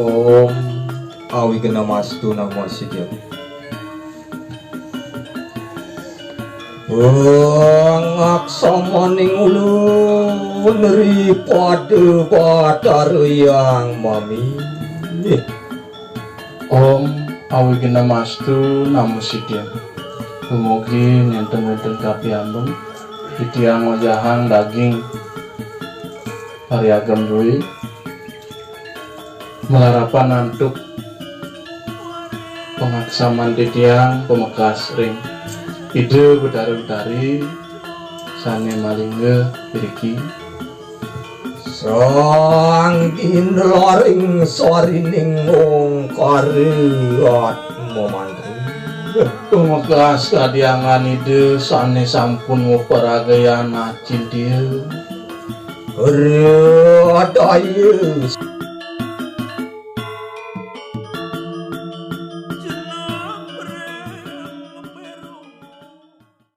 Om Awigamastu Namo Sidya. Ngaksamane ulun neripada yang mami. Om Awigamastu Namo Sidya. Umugi nyenten-nyenten kapiyambem titiang wajahan daging pariagam dui melarapan nantuk pengaksaman titiang pemekas ring ide bedari-bedari sane malingge piriki Sang ginloring sorining ngongkariat momantri pemekas kadiangan ide sane sampun ngoperagayan acin dia Radayus